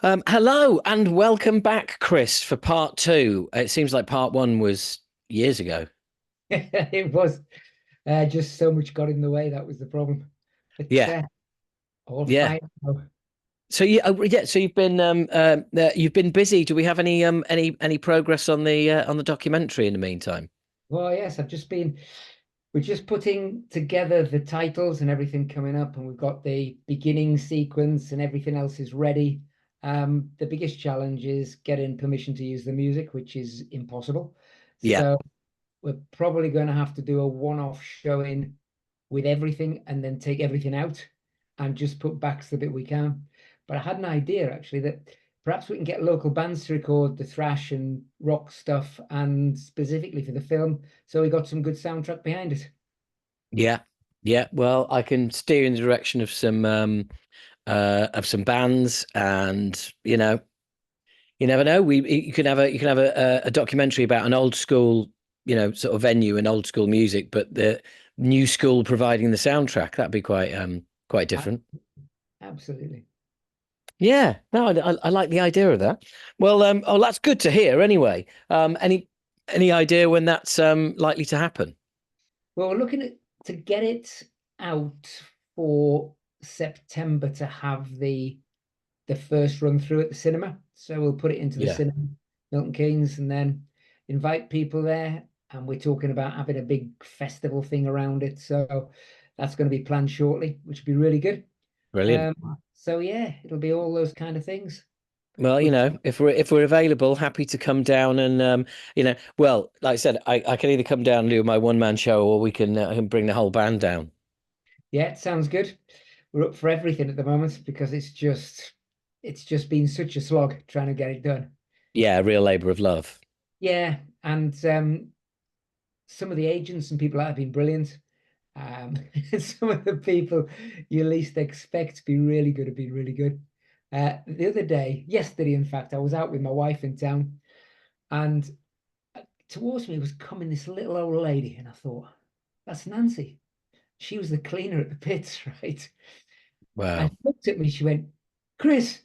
Hello and welcome back, Chris, for part two. It seems like part one was years ago. It was just so much got in the way. That was the problem. But Yeah, all yeah. fine now. So you've been busy. Do we have any progress on the documentary in the meantime? Well, yes, we're just putting together the titles and everything coming up, and we've got the beginning sequence and everything else is ready. The biggest challenge is getting permission to use the music, which is impossible. Yeah, So we're probably going to have to do a one-off showing with everything and then take everything out and just put back the bit we can. But I had an idea actually that perhaps we can get local bands to record the thrash and rock stuff and specifically for the film. So we got some good soundtrack behind it. yeah, yeah. Well, I can steer in the direction of some bands, and you never know. You can have a documentary about an old school, sort of venue and old school music, but the new school providing the soundtrack. That'd be quite A- different. Absolutely. Yeah, no, I like the idea of that. Well, oh, that's good to hear. Anyway, any idea when that's likely to happen? Well, we're looking at to get it out for September to have the first run through at the cinema. So we'll put it into the Yeah, cinema, Milton Keynes, and then invite people there. And we're talking about having a big festival thing around it. So that's going to be planned shortly, which will be really good. brilliant. Um, so yeah, it'll be all those kind of things. Well, Which if we're available, happy to come down and well, like I said, I can either come down and do my one man show, or we can I can bring the whole band down. yeah, it sounds good. We're up for everything at the moment because it's just been such a slog trying to get it done. Yeah, real labor of love. Yeah, and some of the agents and people that have been brilliant. Um, some of the people you least expect to be really good have been really good. The other day, yesterday, in fact, I was out with my wife in town, and towards me was coming this little old lady, and I thought, that's Nancy. She was the cleaner at the pits, right? And Wow. she looked at me, she went, Chris,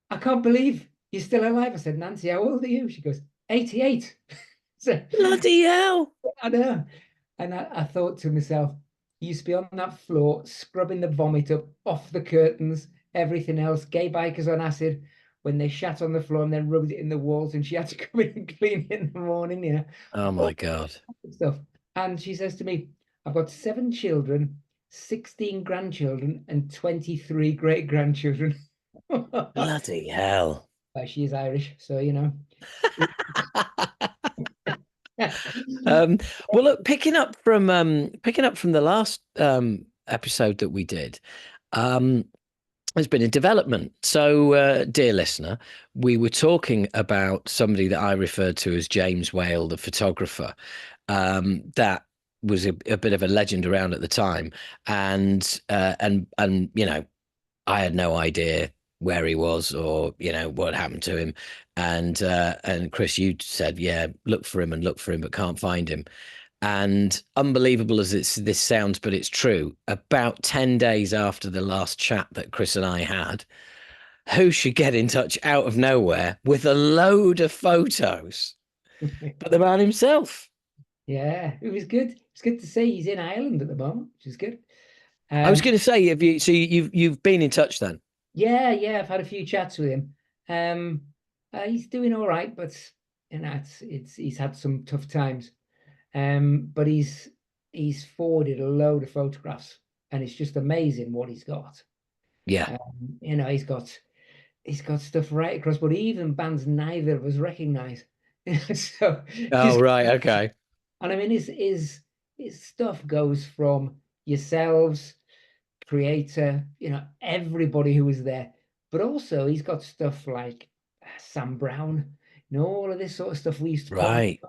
I can't believe you're still alive. I said, Nancy, how old are you? She goes, 88. So Bloody hell. I know. And I thought to myself, you used to be on that floor, scrubbing the vomit up off the curtains, everything else, gay bikers on acid when they shat on the floor and then rubbed it in the walls, and she had to come in and clean it in the morning, Oh my all God. that stuff. And she says to me, I've got 7 children, 16 grandchildren, and 23 great grandchildren. Bloody hell. She is Irish, so you know. Um, well, look, picking up from the last episode that we did, um, there's been a development. So, dear listener, we were talking about somebody that I referred to as James Whale, the photographer. That was a bit of a legend around at the time, and I had no idea where he was or what happened to him. And Chris, you said, yeah, look for him and look for him, but can't find him. And unbelievable as this sounds, but it's true. About 10 days after the last chat that Chris and I had, who should get in touch out of nowhere with a load of photos but the man himself? Yeah, it was good. It's good to see he's in Ireland at the moment, which is good. I was Um, going to say, you've been in touch then? yeah, I've had a few chats with him. Um, he's doing all right, but it's he's had some tough times. But he's forwarded a load of photographs, and it's just amazing what he's got. Yeah. He's got stuff right across, but even bands neither of us recognize. So Oh, just right. Okay. and I mean his stuff goes from yourselves, creator, everybody who was there, but also he's got stuff like Sam Brown, all of this sort of stuff we used to call. Right.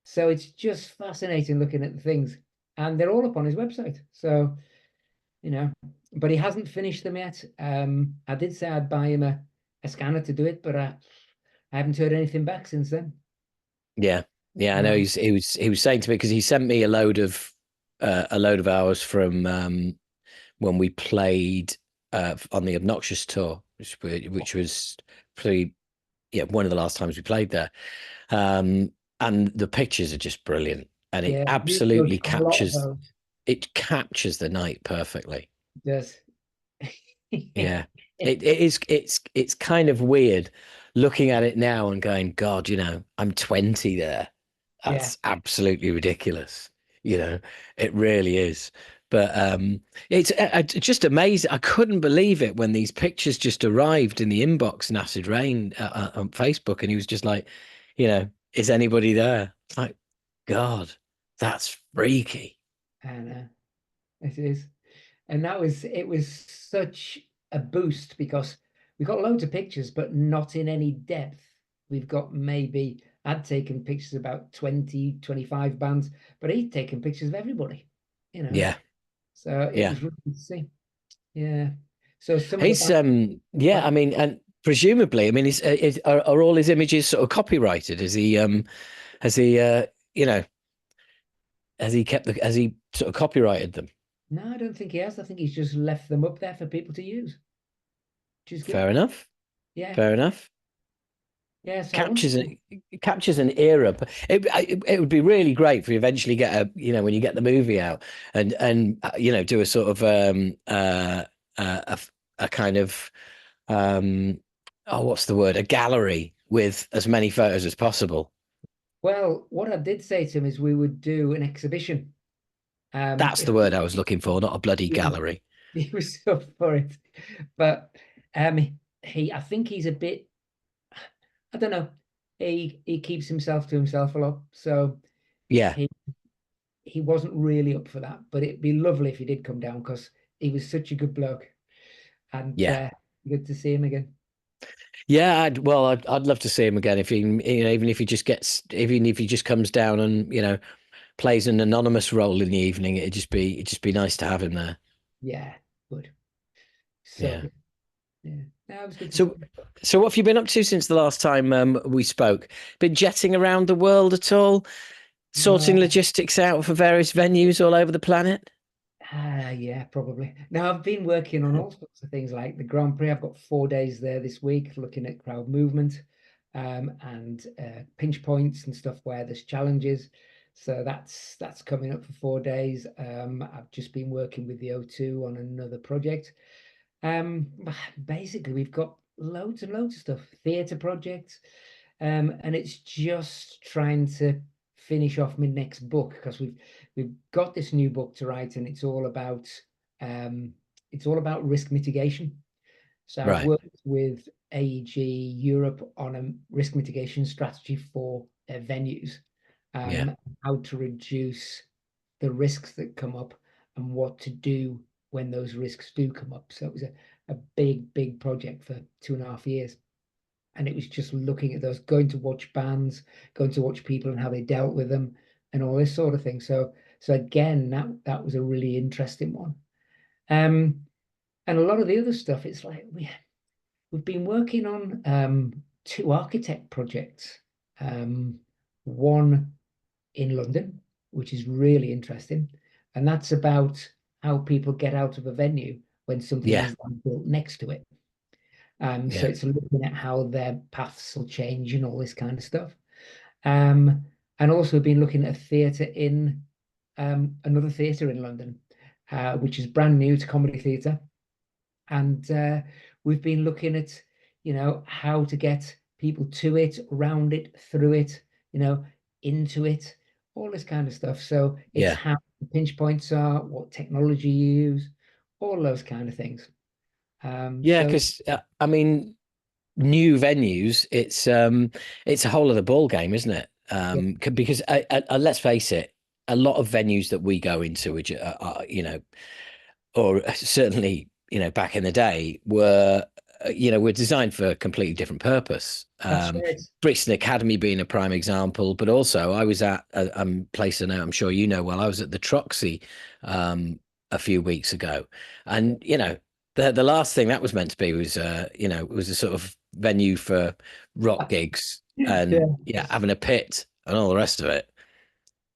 So it's just fascinating looking at the things, and they're all up on his website. So you know, but he hasn't finished them yet. I did say I'd buy him a scanner to do it, but I haven't heard anything back since then. Yeah. Yeah. I know Um, he was saying to me because he sent me a load of hours from when we played on the Obnoxious tour, which was pretty, yeah, one of the last times we played there. Um, and the pictures are just brilliant, and Yeah, you've done a lot of those. it captures the night perfectly. It does. Yeah. It is it's kind of weird looking at it now and going, God, I'm 20 there. Yeah, That's absolutely ridiculous. You know, it really is. But it's just amazing. I couldn't believe it when these pictures just arrived in the inbox in Acid Rain on Facebook, and he was just like, is anybody there? It's like, God, that's freaky. and it is. And it was such a boost because we got loads of pictures, but not in any depth. We've got maybe I'd taken pictures about 20, 25 bands, but he'd taken pictures of everybody, you know. Yeah, So it yeah. was really good to see. Yeah. So some of the He's bands yeah, I quite mean, and presumably, I mean, are all his images sort of copyrighted? Has he you know has he sort of copyrighted them? no, I don't think he has. I think he's just left them up there for people to use, which is good. Fair enough. Yeah. Fair enough. Yeah. So I want Captures to, an captures an era. But it would be really great if you eventually get when you get the movie out and do a sort of a a kind of um oh, what's the word? A gallery with as many photos as possible. well, what I did say to him is we would do an exhibition. That's If the word I was looking for, not a bloody he was, gallery. he was up for it, but I think he's a bit, I don't know, he keeps himself to himself a lot, so Yeah, he he wasn't really up for that. But it'd be lovely if he did come down because he was such a good bloke, and yeah, good to see him again. yeah. I'd love to see him again if even if he just even if he just comes down and plays an anonymous role in the evening. It'd just be nice to have him there. Yeah, good, so Yeah. good. Yeah, that was good to see So, him. so what have you been up to since the last time we spoke? Been jetting around the world at all? Sorting No, logistics out for various venues all over the planet? yeah, probably. Now I've been working on all sorts of things like the Grand Prix. I've got 4 days there this week looking at crowd movement, and pinch points and stuff where there's challenges. So that's coming up for 4 days. I've just been working with the O2 on another project. Um, Basically, we've got loads and loads of stuff, theatre projects, and it's just trying to finish off my next book because we've got this new book to write, and um, it's all about risk mitigation. So I've Right. worked with AEG Europe on a risk mitigation strategy for their venues, Yeah. how to reduce the risks that come up and what to do when those risks do come up. So it was a big, big project for 2.5 years. And it was just looking at those, going to watch bands, going to watch people and how they dealt with them and all this sort of thing. So again, that was a really interesting one. Um, and a lot of the other stuff, it's like we've been working on two architect projects. One in London, which is really interesting. And that's about how people get out of a venue when something Yeah. is built next to it. So Yeah. it's looking at how their paths will change and all this kind of stuff. Um, and also been looking at a theatre in another theatre in London, which is brand new to comedy theatre. And we've been looking at, how to get people to it, around it, through it, into it, all this kind of stuff. So it's Yeah. how the pinch points are, what technology you use, all those kind of things. Yeah. So Because I mean, new venues, it's a whole other ball game, isn't it? yeah, Because let's face it, a lot of venues that we go into, which or certainly back in the day were designed for a completely different purpose. that's right. Brixton Academy being a prime example, but also I was at a place I know I'm sure you know well. I was at the Troxy a few weeks ago, Yeah, and the last thing that was meant to be was a sort of venue for rock gigs and yeah. yeah, having a pit and all the rest of it.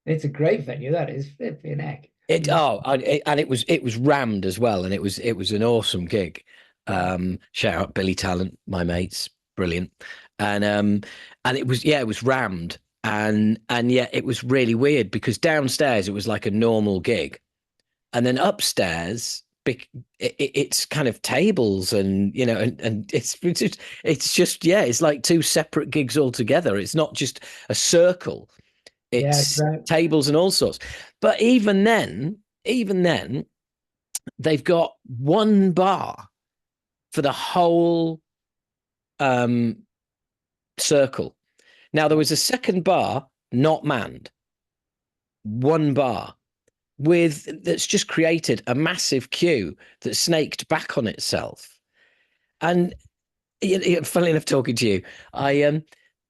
It's a great venue, that is, flipping heck. And it was rammed as well, and it was an awesome gig. Wow. Shout out Billy Talent, my mates, brilliant. And it was, yeah, it was rammed, and yeah, it was really weird because downstairs it was like a normal gig, and then upstairs it's kind of tables, and and it's just yeah, it's like two separate gigs altogether. It's not just a circle, Yeah, it's it's right. tables and all sorts. But even then, they've got one bar for the whole um, circle. Now there was a second bar not manned, one bar that's just created a massive queue that snaked back on itself. And funnily enough, talking to you, I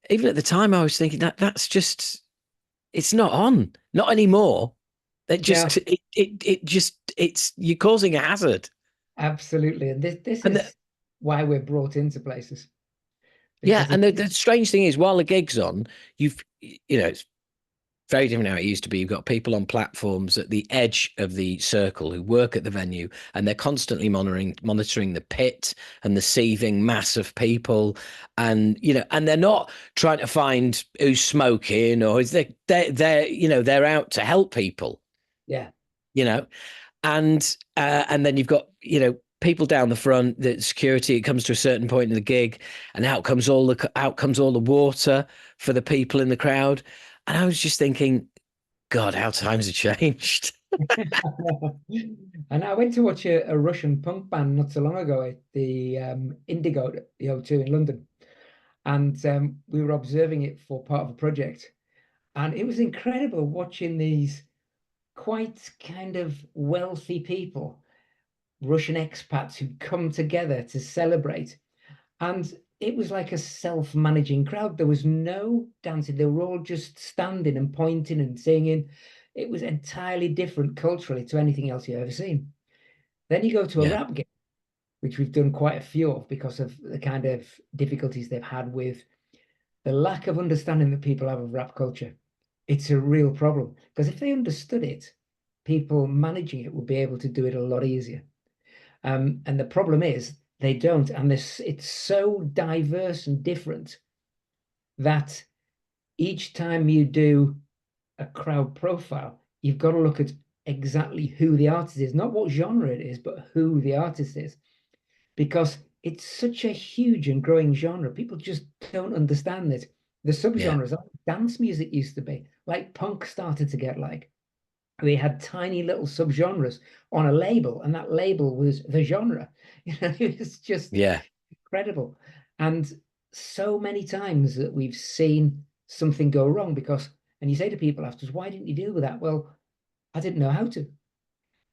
even at the time I was thinking that's just it's not on, not anymore. It Yeah, just it just it's you're causing a hazard. absolutely. And this And the, is why we're brought into places yeah, because and the strange thing is, while the gig's on, it's very different how it used to be. You've got people on platforms at the edge of the circle who work at the venue, and they're constantly monitoring the pit and the seething mass of people, and and they're not trying to find who's smoking, or is they're they're out to help people, yeah, you know, and then you've got people down the front, the security. It comes to a certain point in the gig, and out comes all the water for the people in the crowd. And I was just thinking, God, how times have changed. And I went to watch a Russian punk band not so long ago at the Indigo at the O2 in London, and we were observing it for part of a project, and it was incredible watching these quite kind of wealthy people, Russian expats who come together to celebrate. And it was like a self-managing crowd. There was no dancing. They were all just standing and pointing and singing. It was entirely different culturally to anything else you've ever seen. Then you go to a Yeah, rap gig, which we've done quite a few of because of the kind of difficulties they've had with the lack of understanding that people have of rap culture. It's a real problem because if they understood it, people managing it would be able to do it a lot easier. And the problem is they don't, and this it's so diverse and different that each time you do a crowd profile, you've got to look at exactly who the artist is, not what genre it is, but who the artist is, because it's such a huge and growing genre. People just don't understand it. The yeah, subgenres, like dance music used to be, like punk started to get like. They had tiny little subgenres on a label, and that label was the genre. It was just yeah. incredible. And so many times that we've seen something go wrong because, and you say to people afterwards, why didn't you deal with that? Well, I didn't know how to.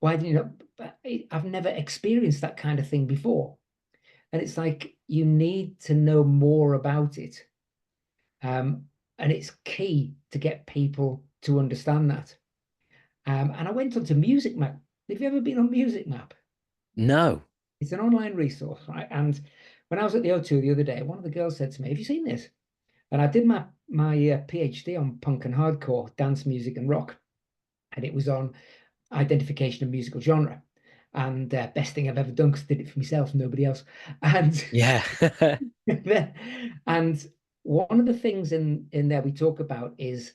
Why didn't you know? I've never experienced that kind of thing before. And it's like you need to know more about it. And it's key to get people to understand that. And I went on to Music Map. Have you ever been on Music Map? No. It's an online resource, right? And when I was at the O2 the other day, one of the girls said to me, "Have you seen this?" And I did my PhD on punk and hardcore, dance music and rock, and it was on identification of musical genre. And best thing I've ever done because I did it for myself, nobody else. And Yeah. and one of the things in there we talk about is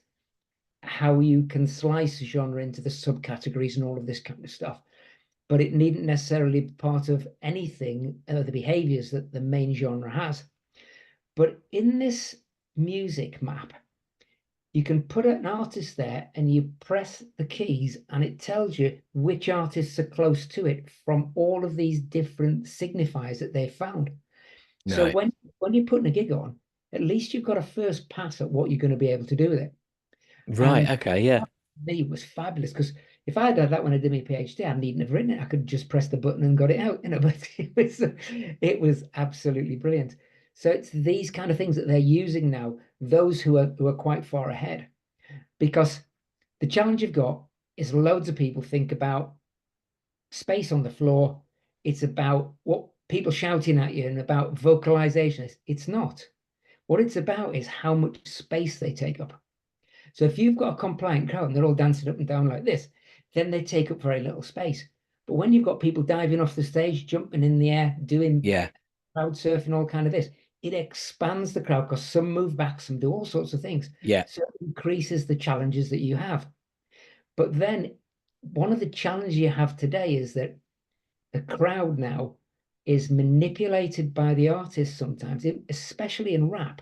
how you can slice genre into the subcategories and all of this kind of stuff. But it needn't necessarily be part of anything, the behaviors that the main genre has. But in this music map, you can put an artist there and you press the keys and it tells you which artists are close to it from all of these different signifiers that they've found. So Right. when you're putting a gig on, at least you've got a first pass at what you're going to be able to do with it. Right. And Okay. Yeah. me was fabulous because if I had had that when I did my PhD, I needn't have written it. I could just press the button and got it out, But it was absolutely brilliant. So it's these kind of things that they're using now, those who are quite far ahead, because the challenge you've got is loads of people think about space on the floor. It's about what people shouting at you and about vocalization. It's not. What it's about is how much space they take up. So if you've got a compliant crowd and they're all dancing up and down like this, then they take up very little space. But when you've got people diving off the stage, jumping in the air, doing Yeah. crowd surfing, all kind of this, it expands the crowd because some move back, some do all sorts of things. Yeah. So it increases the challenges that you have. But then one of the challenges you have today is that the crowd now is manipulated by the artists sometimes, especially in rap,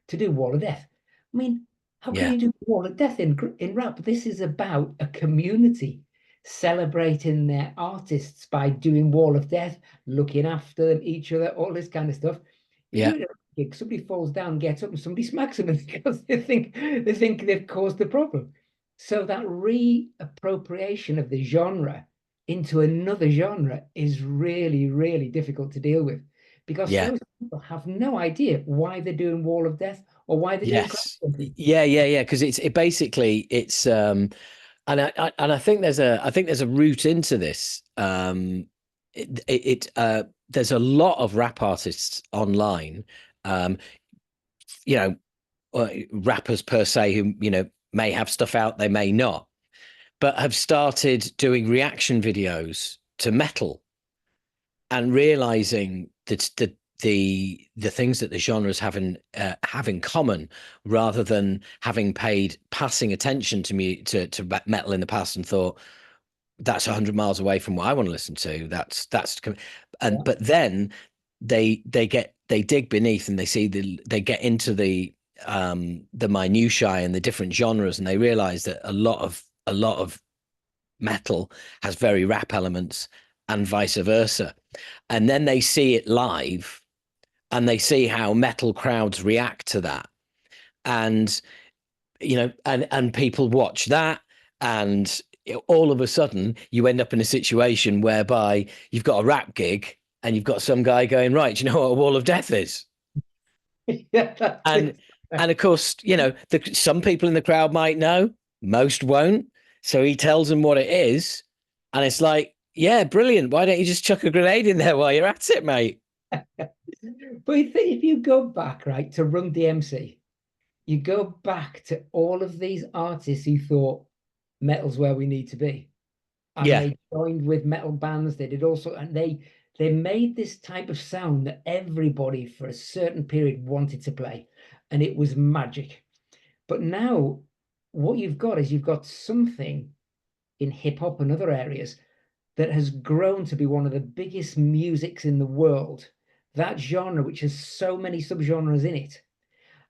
to do Wall of Death. I mean, how can Yeah. you do Wall of Death in rap? This is about a community celebrating their artists by doing Wall of Death, looking after them, each other, all this kind of stuff. You do Yeah. it at a gig, somebody falls down, gets up, and somebody smacks them because they think they've caused the problem. So that reappropriation of the genre into another genre is really, really difficult to deal with because Yeah. those people have no idea why they're doing Wall of Death or why they're doing crowd Yes. surfing. Yeah, yeah, yeah. Because it basically it's and I think there's a route into this. There's a lot of rap artists online, um, you know, rappers per se who may have stuff out, they may not, but have started doing reaction videos to metal and realizing that the things that the genres have in common, rather than having paid passing attention to me to metal in the past and thought that's 100 miles away from what I want to listen to. And Yeah. but then they dig beneath and they get into the minutiae and the different genres, and they realize that a lot of metal has very rap elements and vice versa. And then they see it live and they see how metal crowds react to that. And and people watch that, and all of a sudden you end up in a situation whereby you've got a rap gig and you've got some guy going, right, do you know what a wall of death is? Yeah, that's And it. and of course, some people in the crowd might know, most won't. So he tells them what it is, and it's like, yeah, brilliant. Why don't you just chuck a grenade in there while you're at it, mate? But if you go back, right, to Run DMC, you go back to all of these artists who thought metal's where we need to be. And Yeah, they joined with metal bands. They did also, and they made this type of sound that everybody for a certain period wanted to play. And it was magic. But now what you've got is you've got something in hip hop and other areas that has grown to be one of the biggest musics in the world. That genre, which has so many subgenres in it,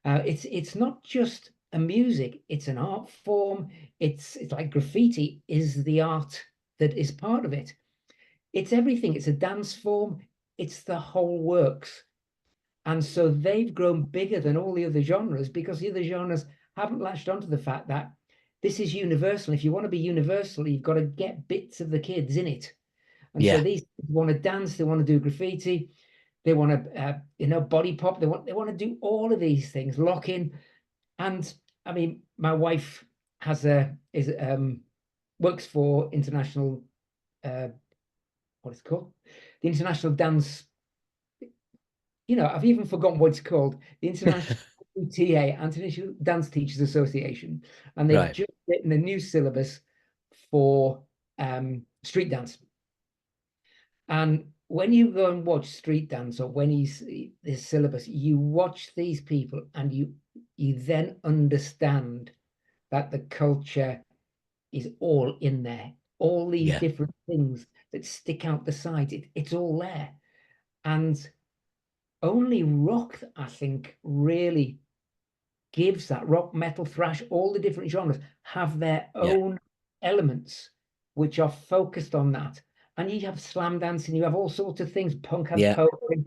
it's not just a music; it's an art form. It's like graffiti is the art that is part of it. It's everything. It's a dance form. It's the whole works. And so they've grown bigger than all the other genres because the other genres haven't latched onto the fact that this is universal. If you want to be universal, you've got to get bits of the kids in it. And so yeah, these want to dance, they want to do graffiti, they want to body pop, they want to do all of these things, lock in. And I mean, my wife has a is works for international what is it called? The International Dance, I've even forgotten what it's called, the International TA, International Dance Teachers Association, and they've right. just written a new syllabus for street dance. And when you go and watch street dance or when you see this syllabus, you watch these people and you then understand that the culture is all in there. All these Yeah, different things that stick out the side, it's all there. And only rock, I think, really gives that rock, metal, thrash, all the different genres have their yeah, own elements which are focused on that. And you have slam dancing, you have all sorts of things. Punk has yeah, poetry,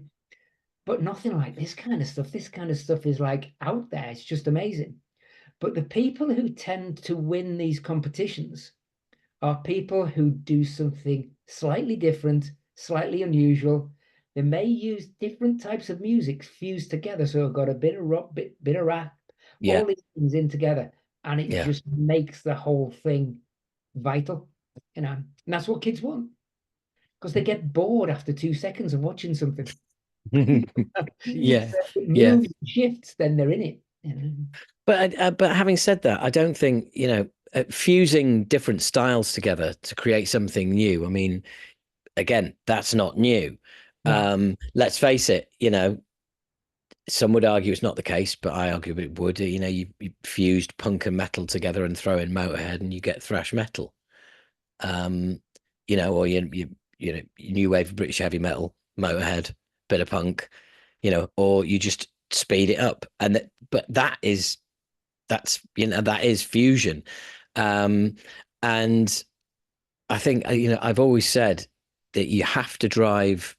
but nothing like this kind of stuff. This kind of stuff is like out there. It's just amazing. But the people who tend to win these competitions are people who do something slightly different, slightly unusual. They may use different types of music fused together. So I've got a bit of rock, bit of rap, yeah, all these things in together. And it yeah. just makes the whole thing vital, And that's what kids want because they get bored after 2 seconds of watching something. Yeah, So it yeah. moves, shifts, then they're in it. But having said that, I don't think, fusing different styles together to create something new. I mean, again, that's not new. No. Let's face it, some would argue it's not the case, but I argue it would. You fused punk and metal together and throw in Motorhead and you get thrash metal. Um, or new wave of British heavy metal, Motorhead, bit of punk, or you just speed it up. But that is fusion. Um, and I think I've always said that you have to drive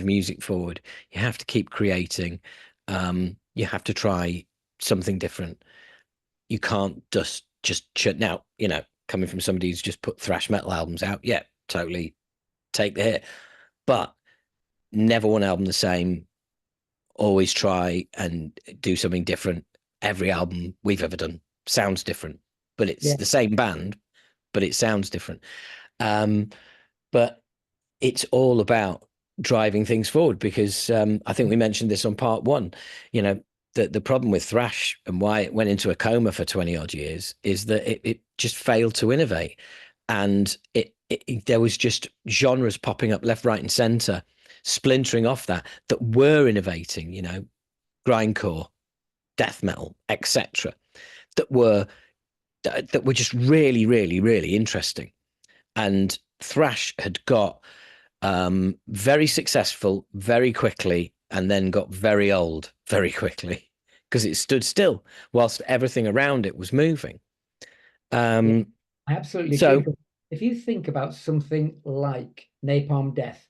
music forward. You have to keep creating. You have to try something different. You can't now, coming from somebody who's just put thrash metal albums out, yeah, totally take the hit. But never one album the same. Always try and do something different. Every album we've ever done sounds different, but it's Yeah. the same band, but it sounds different. Um, but it's all about driving things forward because I think we mentioned this on part one. The problem with thrash and why it went into a coma for 20 odd years is that it just failed to innovate, and there was just genres popping up left, right, and center, splintering off that were innovating. Grindcore, death metal, etc. That were just really, really, really interesting. And thrash had got very successful very quickly and then got very old very quickly because it stood still whilst everything around it was moving. Yeah, Um, I absolutely agree. so 'Cause if you think about something like Napalm Death,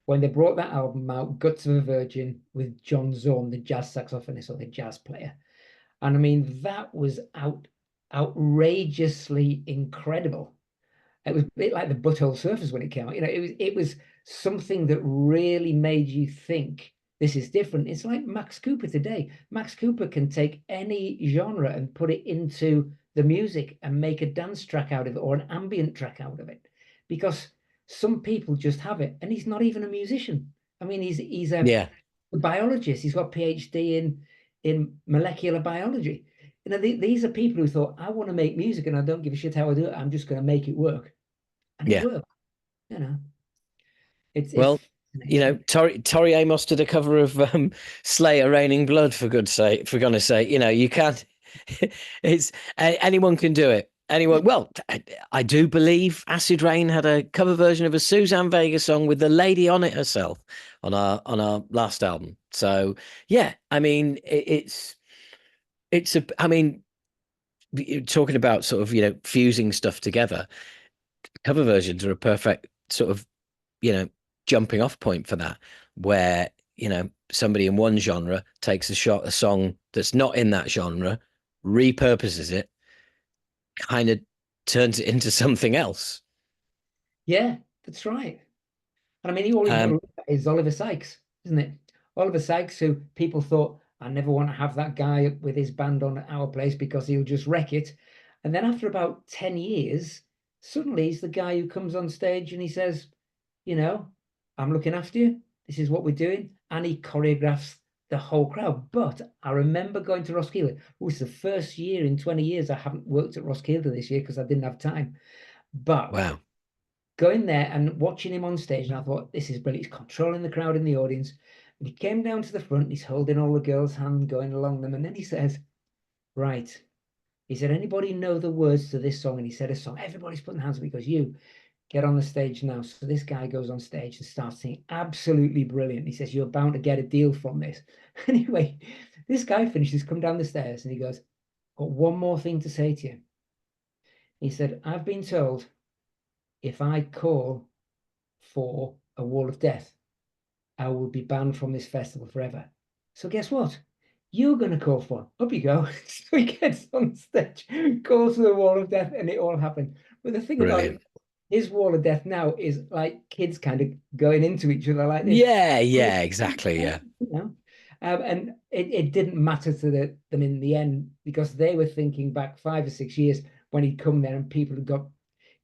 when they brought that album out, Guts of a Virgin, with John Zorn, the jazz saxophonist or the jazz player, and I mean that was outrageously incredible. It was a bit like the Butthole Surfers when it came out. It was something that really made you think this is different. It's like Max Cooper today. Max Cooper can take any genre and put it into the music and make a dance track out of it or an ambient track out of it, because some people just have it, and he's not even a musician. I mean, he's a yeah, biologist. He's got a PhD in molecular biology. These are people who thought, I want to make music and I don't give a shit how I do it. I'm just going to make it work. And it yeah. worked. You know, it's Well, fascinating. Tori Amos did a cover of Slayer, "Raining Blood." For goodness sake, for goodness sake, you can't. It's anyone can do it. Anyone. Well, I do believe Acid Rain had a cover version of a Suzanne Vega song with the lady on it herself on our last album. So yeah, I mean, it's a. I mean, talking about sort of fusing stuff together. Cover versions are a perfect sort of you know, jumping off point for that, where, somebody in one genre takes a song that's not in that genre, repurposes it, kind of turns it into something else. Yeah, that's right. And I mean, all you've got to Um, look at is Oliver Sykes, isn't it? Oliver Sykes, who people thought, I never want to have that guy with his band on our place because he'll just wreck it. And then after about 10 years, suddenly he's the guy who comes on stage and he says, you know, I'm looking after you. This is what we're doing. And he choreographs the whole crowd. But I remember going to Roskilde. It was the first year in 20 years I haven't worked at Roskilde this year because I didn't have time. But wow. going there and watching him on stage, and I thought, this is brilliant. He's controlling the crowd in the audience. And he came down to the front, he's holding all the girls' hand, going along them, and then he says, right. He said, anybody know the words to this song? And he said a song. Everybody's putting hands up. He goes, you get on the stage now. So this guy goes on stage and starts singing absolutely brilliant. He says, you're bound to get a deal from this. Anyway, this guy finishes, come down the stairs, and he goes, got one more thing to say to you. He said, I've been told if I call for a wall of death, I will be banned from this festival forever. So guess what? You're going to call for it. Up you go. So he gets on stage, calls for the wall of death, and it all happened. But the thing about it, Brilliant. his wall of death now is like kids kind of going into each other like this. Yeah, yeah, exactly. Yeah, You know? And it didn't matter to them in the end because they were thinking back 5 or 6 years when he'd come there and people had got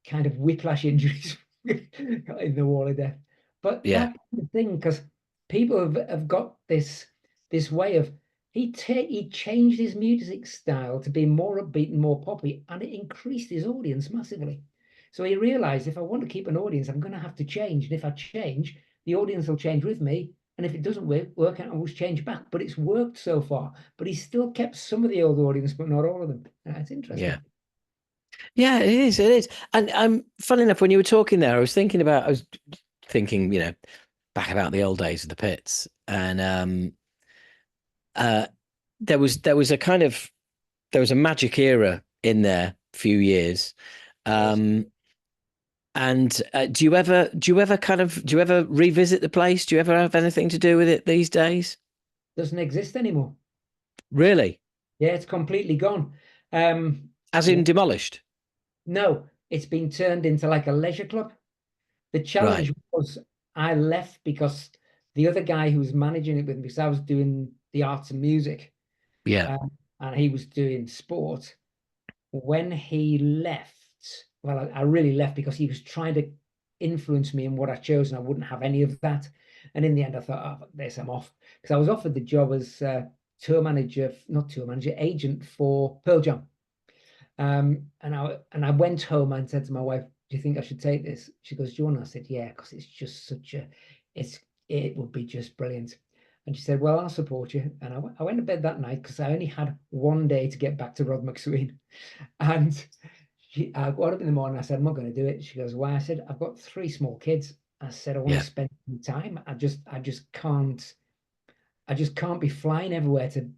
kind of whiplash injuries in the wall of death. But yeah, that's the thing, because people have got this way of he changed his music style to be more upbeat and more poppy, and it increased his audience massively. So he realized if I want to keep an audience, I'm going to have to change. And if I change, the audience will change with me. And if it doesn't work out, I will change back. But it's worked so far. But he's still kept some of the old audience, but not all of them. It's Yeah. interesting. Yeah, it is. It is. And funny enough, when you were talking there, I was thinking, back about the old days of the pits. And uh there was a kind of there was a magic era in there, few years. Was Um and do you ever revisit the place? Do you ever have anything to do with it these days? doesn't exist anymore. Really? Yeah, it's completely gone. Um, As in demolished? no, it's been turned into like a leisure club. The Right. challenge was I left because the other guy who was managing it with me, because I was doing the arts and music, Yeah. and he was doing sport. When he left, well, I really left because he was trying to influence me in what I chose, and I wouldn't have any of that. And in the end, I thought, oh, this, I'm off. Because I was offered the job as tour manager, not tour manager, agent for Pearl Jam. And I went home and said to my wife, "Do you think I should take this?" She goes, "Do you want?" I said, "Yeah, because it's just such a, it would be just brilliant." And she said, "Well, I'll support you." And I went to bed that night because I only had one day to get back to Rod McSween. And I got up in the morning. I said, "I'm not going to do it." She goes, "Why?" I said, "I've got three small kids." I said, "I want to Yeah. spend some time. I just can't. I just can't be flying everywhere to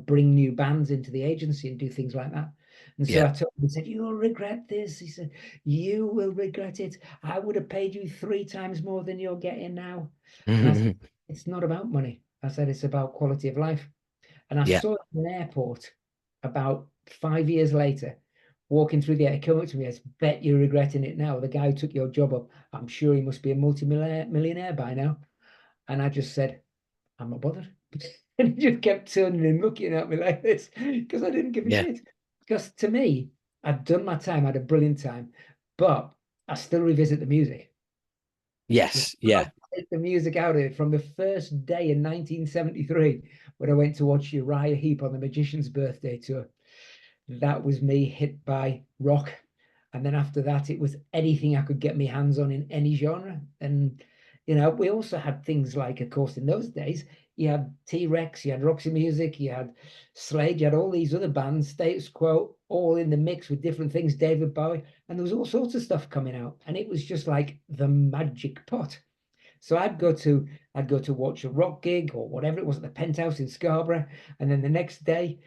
bring new bands into the agency and do things like that." And so Yeah. I told him, he said, "You will regret this." He said, "You will regret it. I would have paid you three times more than you're getting now." And I said, "It's not about money." I said, "It's about quality of life." And I Yeah. saw him in an airport about 5 years later, walking through the air. He came up to me, "I bet you're regretting it now. The guy who took your job up, I'm sure he must be a multi-millionaire by now." And I just said, "I'm not bothered." And he just kept turning and looking at me like this because I didn't give a Yeah. shit. Because to me, I'd done my time, I had a brilliant time, but I still revisit the music. You Yes. Yeah. can't take the music out of it. From the first day in 1973 when I went to watch Uriah Heep on the Magician's Birthday Tour, that was me hit by rock. And then after that, it was anything I could get my hands on in any genre. And, we also had things like, of course, in those days, you had T-Rex, you had Roxy Music, you had Slade, you had all these other bands, Status Quo, all in the mix with different things, David Bowie, and there was all sorts of stuff coming out. And it was just like the magic pot. So I'd go to watch a rock gig or whatever it was at the Penthouse in Scarborough, and then the next day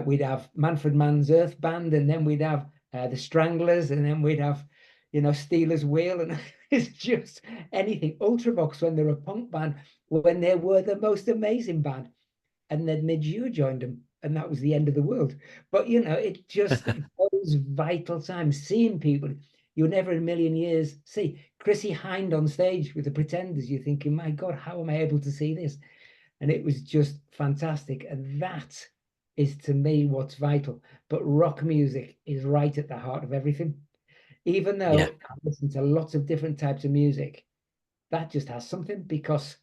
we'd have Manfred Mann's Earth Band, and then we'd have the Stranglers, and then we'd have Steelers Wheel, and it's just anything. Ultravox when they're a punk band, when they were the most amazing band, and then Midge joined them, and that was the end of the world. But it just those vital times, seeing people you'll never in a million years see. Chrissy Hind on stage with the Pretenders, you're thinking, my God, how am I able to see this? And it was just fantastic. And that is to me what's vital. But rock music is right at the heart of everything. Even Yeah. though I listen to lots of different types of music, that just has something because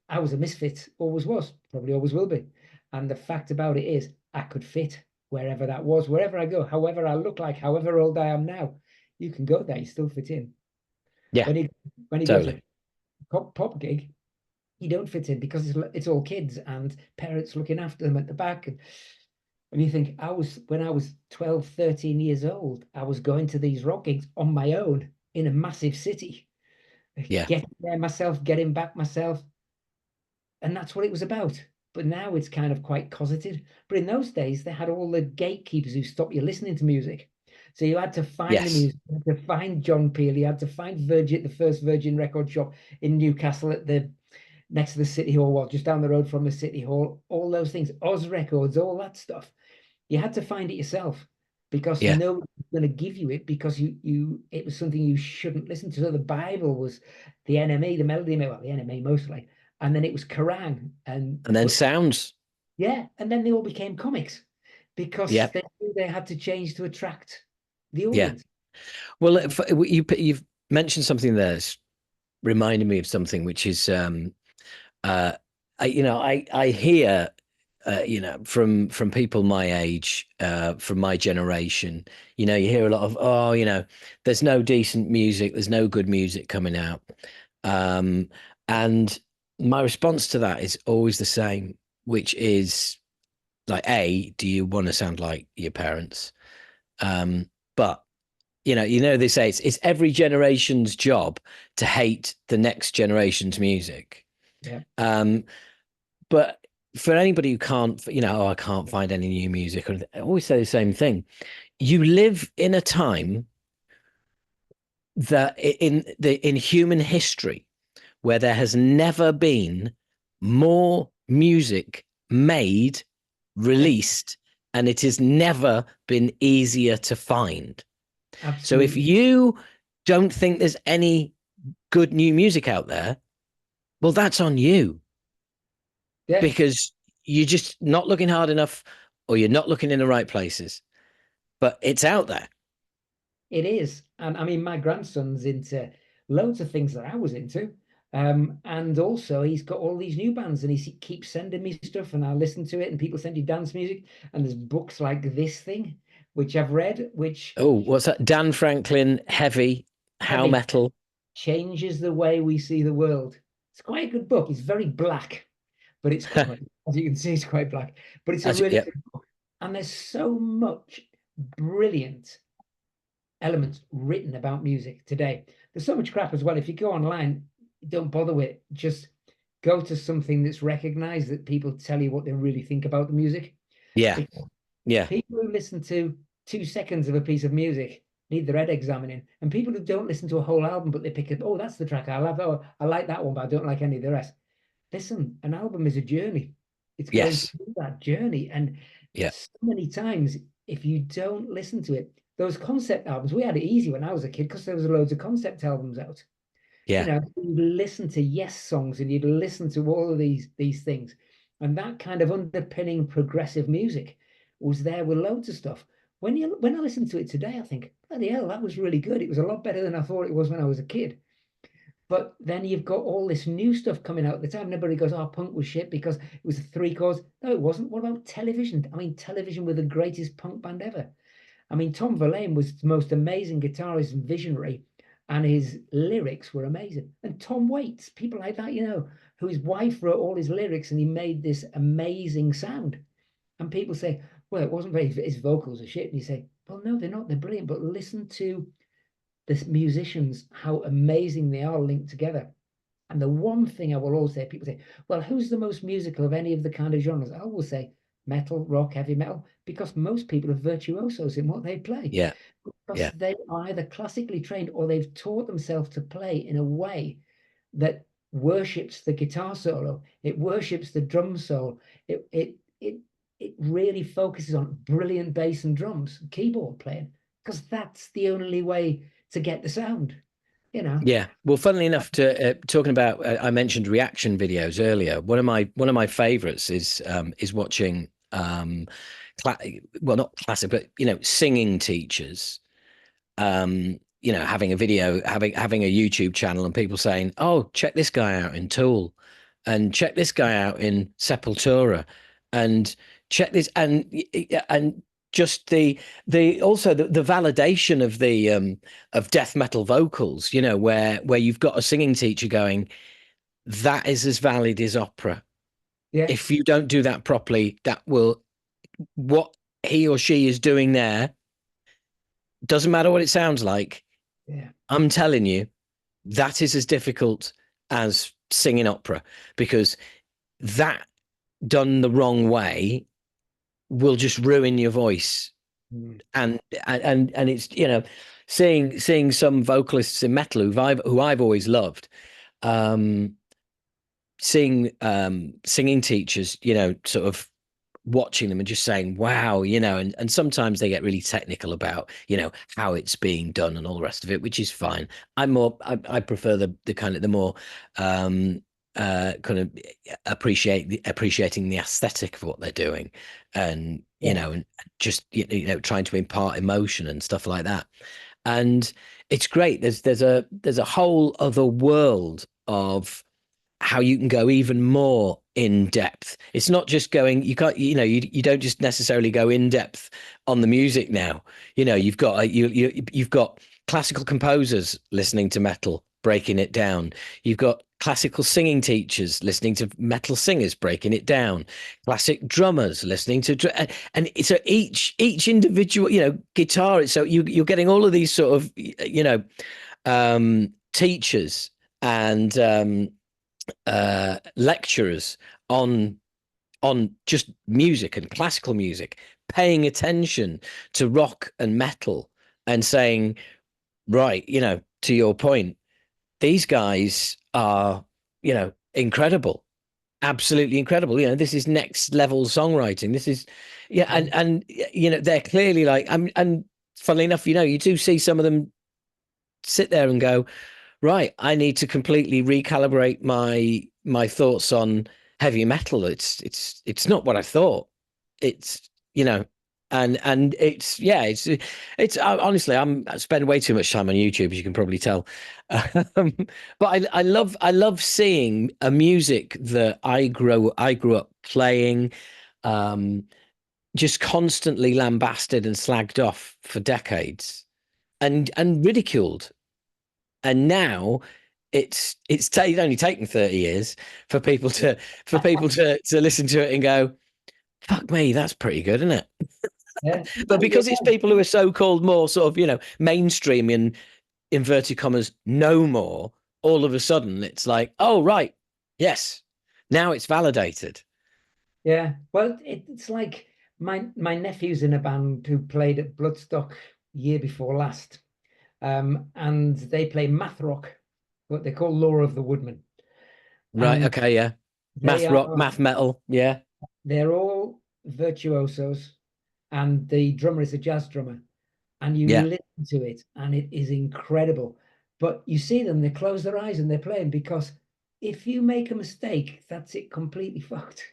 I was a misfit, always was, probably always will be. And the fact about it is I could fit wherever that was, wherever I go, however I look like, however old I am now, you can go there, you still fit in. Yeah. When you go to Totally. a pop gig, you don't fit in because it's all kids and parents looking after them at the back. And you think when I was 12, 13 years old, I was going to these rock gigs on my own in a massive city, Yeah. getting there myself, getting back myself, and that's what it was about. But now it's kind of quite cosseted. But in those days, they had all the gatekeepers who stopped you listening to music. So you had to find the Yes. music, you had to find John Peel, you had to find Virgin, the first Virgin record shop in Newcastle at the next to the City Hall, well, just down the road from the City Hall, all those things, Oz Records, all that stuff. You had to find it yourself because Yeah. nobody was going to give you it because it was something you shouldn't listen to. So the Bible was the enemy, the melody, well, the enemy mostly, and then it was Quran, and And then but sounds. yeah, and then they all became comics because Yeah. they knew they had to change to attract the Yeah. audience. Well, you've mentioned something there that's reminded me of something, which is uh I hear from people my age, from my generation, you hear a lot of, oh, there's no decent music, there's no good music coming out. Um, and my response to that is always the same, which is like, A, do you want to sound like your parents? But they say it's every generation's job to hate the next generation's music. Yeah, Um, but for anybody who can't, oh, I can't find any new music, I always say the same thing. You live in a time that in human history where there has never been more music made, yeah, released, and it has never been easier to find. So if absolutely. you don't think there's any good new music out there, well, that's on you Yeah, because you're just not looking hard enough or you're not looking in the right places. But it's out there. it is. And I mean, my grandson's into loads of things that I was into. And also he's got all these new bands and keeps sending me stuff and I listen to it and people send you dance music. And there's books like this thing, which I've read, which Oh, what's that? Dan Franklin, Heavy, How heavy Metal. changes the way we see the world. It's quite a good book. It's very black, but it's quite, as you can see, it's quite black, but it's a Actually, really yeah, good book. And there's so much brilliant elements written about music today. There's so much crap as well. If you go online, don't bother with it. Just go to something that's recognized that people tell you what they really think about the music. yeah, Because yeah, people who listen to 2 seconds of a piece of music need their head examining. And people who don't listen to a whole album, but they pick up, oh, that's the track I love. Oh, I like that one, but I don't like any of the rest. Listen, an album is a journey. It's going yes, through that journey. And yeah, so many times, if you don't listen to it, those concept albums, we had it easy when I was a kid because there was loads of concept albums out. yeah, You'd listen to Yes songs and you'd listen to all of these things. And that kind of underpinning progressive music was there with loads of stuff. When I listen to it today, I think, bloody hell, that was really good. It was a lot better than I thought it was when I was a kid. But then you've got all this new stuff coming out at the time. And everybody goes, oh, punk was shit because it was 3 chords. No, it wasn't. What about television? I mean, television were the greatest punk band ever. I mean, Tom Verlaine was the most amazing guitarist and visionary, and his lyrics were amazing. And Tom Waits, people like that, whose wife wrote all his lyrics and he made this amazing sound. And people say, well, it wasn't very, his vocals are shit. And you say, well, no, they're not. They're brilliant. But listen to the musicians, how amazing they are linked together. And the one thing I will always say, people say, well, who's the most musical of any of the kind of genres? I will say metal, rock, heavy metal, because most people are virtuosos in what they play. yeah, Because yeah, they are either classically trained or they've taught themselves to play in a way that worships the guitar solo, it worships the drum solo, it really focuses on brilliant bass and drums, keyboard playing, because that's the only way to get the sound, you know. yeah. Well, funnily enough, to talking about, I mentioned reaction videos earlier. One of my favorites is watching cla well, not classic, but singing teachers having a video, having a YouTube channel, and people saying, "Oh, check this guy out in Tool, and check this guy out in Sepultura, and check this," and just the also the validation of the of death metal vocals, where you've got a singing teacher going, "That is as valid as opera. Yeah, If you don't do that properly, that will what he or she is doing there." Doesn't matter what it sounds like. yeah, I'm telling you, that is as difficult as singing opera because that done the wrong way will just ruin your voice. mm, And it's seeing some vocalists in metal who I've always loved, um, seeing singing teachers, sort of watching them and just saying, wow, and sometimes they get really technical about, how it's being done and all the rest of it, which is fine. I prefer the kind of the more kind of appreciating the aesthetic of what they're doing and, yeah, and just, trying to impart emotion and stuff like that. And it's great. There's a whole other world of how you can go even more in depth. It's not just going, you can't, you don't just necessarily go in depth on the music now. You've got you've got classical composers listening to metal, breaking it down. You've got classical singing teachers listening to metal singers, breaking it down. Classic drummers listening to, and so each individual, guitar. So you're getting all of these sort of, teachers and lecturers on just music and classical music, paying attention to rock and metal and saying, right, to your point, these guys are, incredible, absolutely incredible. This is next level songwriting. This is, yeah, and they're clearly like, and funnily enough, you do see some of them sit there and go, right, I need to completely recalibrate my thoughts on heavy metal. It's not what I thought. It's and it's yeah, it's honestly, I spend way too much time on YouTube, as you can probably tell. Um, but I love seeing a music that I grew up playing, um, just constantly lambasted and slagged off for decades and ridiculed. And now it's only taken 30 years for people to listen to it and go, fuck me, that's pretty good, isn't it? Yeah. But No, you're because it's right. people who are so-called more sort of, mainstream in inverted commas, no more, all of a sudden it's like, oh right, yes, now it's validated. Yeah. Well, it's like my nephew's in a band who played at Bloodstock year before last. And they play math rock, what they call Law of the Woodman. Right, And okay, yeah. they Math rock, are math metal, yeah. they're all virtuosos, and the drummer is a jazz drummer. And you Yeah. listen to it, and it is incredible. But you see them, they close their eyes and they're playing because if you make a mistake, that's it completely fucked.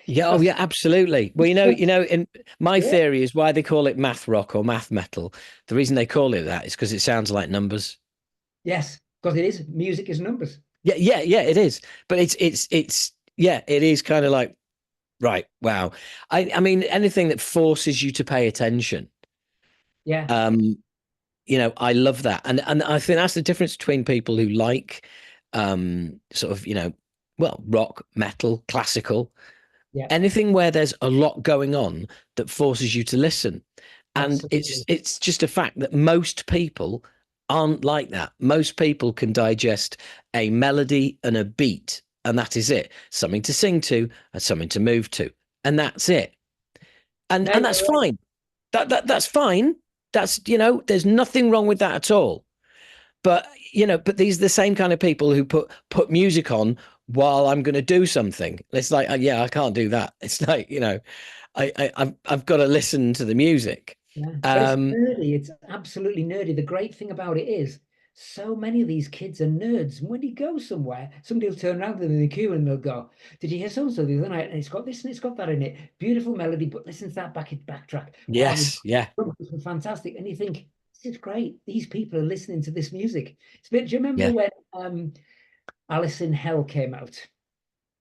Yeah, oh Because yeah, absolutely. Well, in my yeah, theory is why they call it math rock or math metal. The reason they call it that is because it sounds like numbers. yes, because it is music is numbers. Yeah, yeah, yeah, it is. But yeah, it is kind of like, right, wow. I mean, anything that forces you to pay attention. Yeah, Um, I love that. And I think that's the difference between people who like sort of, well, rock, metal, classical, yeah, anything where there's a lot going on that forces you to listen. And it's absolutely. it's just a fact that most people aren't like that. Most people can digest a melody and a beat, and that is it. Something to sing to and something to move to, and that's it. And No, and that's you're right. fine. That's fine. That's there's nothing wrong with that at all. But but these are the same kind of people who put music on while I'm going to do something. It's like, yeah, I can't do that. It's like, I've got to listen to the music. Yeah, but it's Um, nerdy. It's absolutely nerdy. The great thing about it is so many of these kids are nerds. And when you go somewhere, somebody will turn around to them in the queue and they'll go, "Did you hear so and so the other night? And it's got this and it's got that in it. Beautiful melody, but listen to that backtrack. Wow, yes, yeah, the drums were fantastic." And you think, this is great. These people are listening to this music. It's a bit, do you remember yeah, when Alice in Hell came out?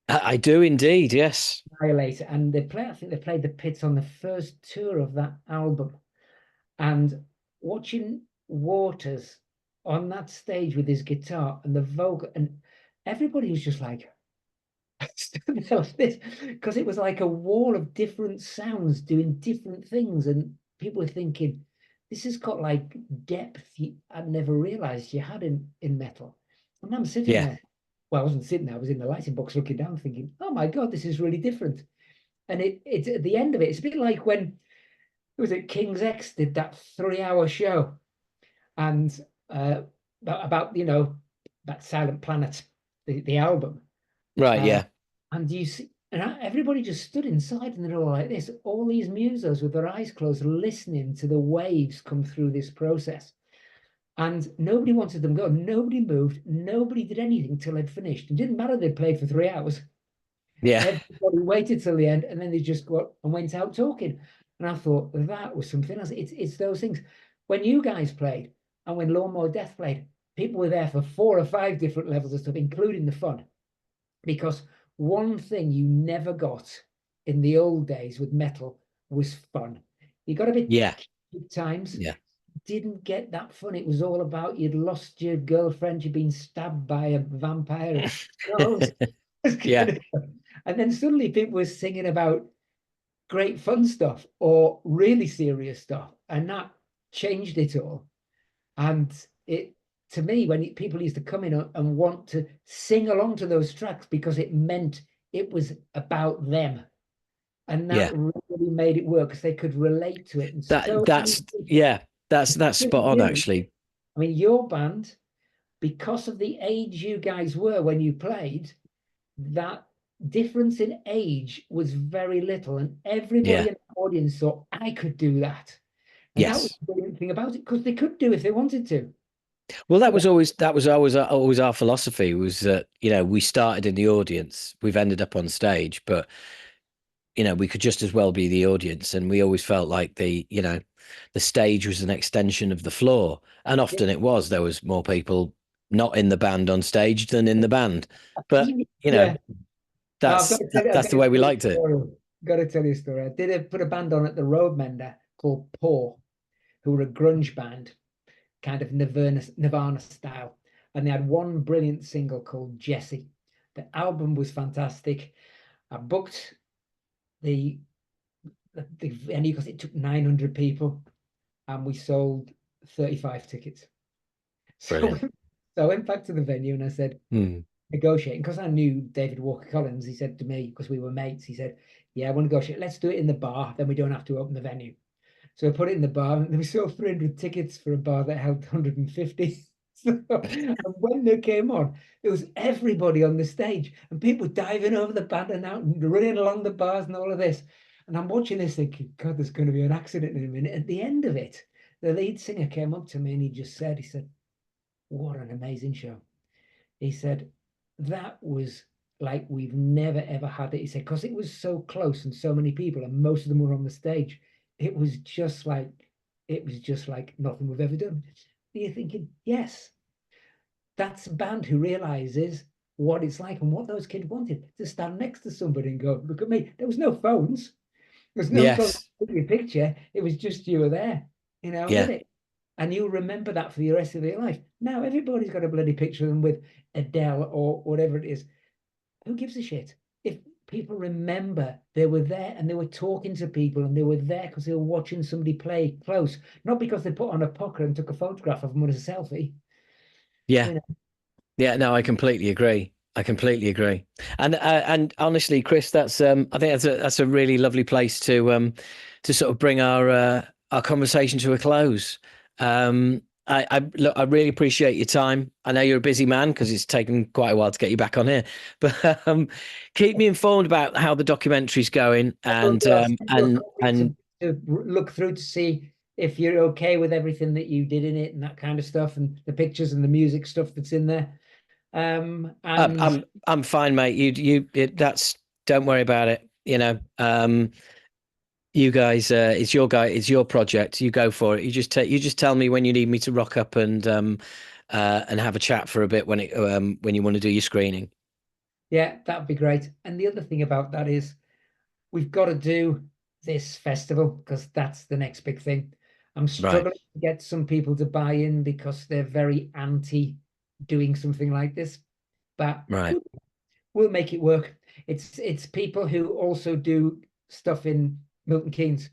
I do indeed. Yes, Annihilator, and I think they played the pits on the first tour of that album. And watching Waters on that stage with his guitar and the vocal, and everybody was just like, this, because it was like a wall of different sounds doing different things, and people were thinking, this has got like depth I'd never realized you had in metal. And I'm sitting yeah, there. Well, I wasn't sitting there, I was in the lighting box looking down, thinking, oh my God, this is really different. And it's at the end of it, it's a bit like when was it King's X did that 3 hour show and uh, about that Silent Planet, the album, right, uh, yeah, and you see, and everybody just stood inside and they're all like this, all these musos with their eyes closed, listening to the waves come through this process, and nobody wanted them go, nobody moved, nobody did anything till they'd finished. It didn't matter they played for 3 hours. yeah, Everybody waited till the end, and then they just got and went out talking. And I thought that was something else. It's those things. When you guys played, and when Lawnmower Death played, people were there for 4 or 5 different levels of stuff, including the fun. Because one thing you never got in the old days with metal was fun. You got a bit Yeah. cheap times, Yeah. didn't get that fun. It was all about you'd lost your girlfriend, you'd been stabbed by a vampire. No, it's Yeah. kind of, and then suddenly people were singing about great fun stuff or really serious stuff, and that changed it all. And it, to me, when people used to come in and want to sing along to those tracks because it meant it was about them, and that Yeah. really made it work because they could relate to it. And That so many that's people yeah, that's really spot on do. actually. I mean, your band, because of the age you guys were when you played, that difference in age was very little, and everybody Yeah. in the audience thought I could do that. And that was Yes. the brilliant thing about it, because they could do if they wanted to. Well, You know, that was always our philosophy was that, we started in the audience, we've ended up on stage, but we could just as well be the audience. And we always felt like the stage was an extension of the floor. And often it was, there was more people not in the band on stage than in the band. But, you know, yeah. I've got to tell you, I've that's got the to way we tell you liked a it. story. Got to tell you a story. I did put a band on at the Roadmender called Poor, who were a grunge band, kind of Nirvana style. And they had one brilliant single called Jesse. The album was fantastic. I booked the the venue because it took 900 people, and we sold 35 tickets. So, Brilliant. so I went back to the venue and I said, Hmm. negotiating, because I knew David Walker Collins. He said to me, because we were mates, he said, yeah, I want to negotiate. Let's do it in the bar. Then we don't have to open the venue. So I put it in the bar, and we sold 300 tickets for a bar that held 150. So, and when they came on, there was everybody on the stage and people diving over the band and out and running along the bars and all of this. And I'm watching this thinking, God, there's going to be an accident in a minute. At the end of it, the lead singer came up to me and he said, what an amazing show. He said, that was like we've never ever had it. He said, because it was so close and so many people, and most of them were on the stage. It was just like nothing we've ever done. And you're thinking, yes, that's a band who realizes what it's like and what those kids wanted to stand next to somebody and go, look at me. There was no phones. There's no phone to Yes. take your picture. It was just you were there, with Yeah. it. And you'll remember that for the rest of your life. Now everybody's got a bloody picture of them with Adele or whatever it is. Who gives a shit? If people remember they were there and they were talking to people and they were there because they were watching somebody play close, not because they put on a pucker and took a photograph of them as a selfie. Yeah. You know, Yeah, no, I completely agree. I completely agree. And honestly, Chris, I think that's a really lovely place to sort of bring our conversation to a close. I really appreciate your time. I know you're a busy man because it's taken quite a while to get you back on here, but keep me informed about how the documentary's going I will and do. I'll send you a copy and to look through to see if you're okay with everything that you did in it and that kind of stuff and the pictures and the music stuff that's in there. And I'm fine, mate. That's don't worry about it. You guys, it's your project. You go for it. You just tell me when you need me to rock up and have a chat for a bit when you want to do your screening. yeah, that'd be great. And the other thing about that is we've got to do this festival because that's the next big thing. I'm Right, struggling to get some people to buy in because they're very anti doing something like this, but right. we'll make it work. It's people who also do stuff in Milton Keynes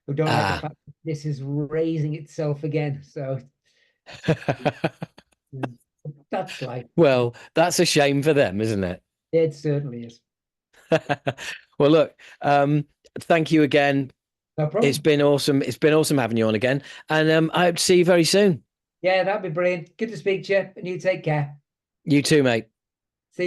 who don't like the Ah. fact that this is raising itself again. So yeah, that's life. Well, that's a shame for them, isn't it? It certainly is. Well, look, thank you again. No It's problem. been awesome. It's been awesome having you on again, and I hope to see you very soon. Yeah, that'd be brilliant. Good to speak to you, and you take care. You too, mate.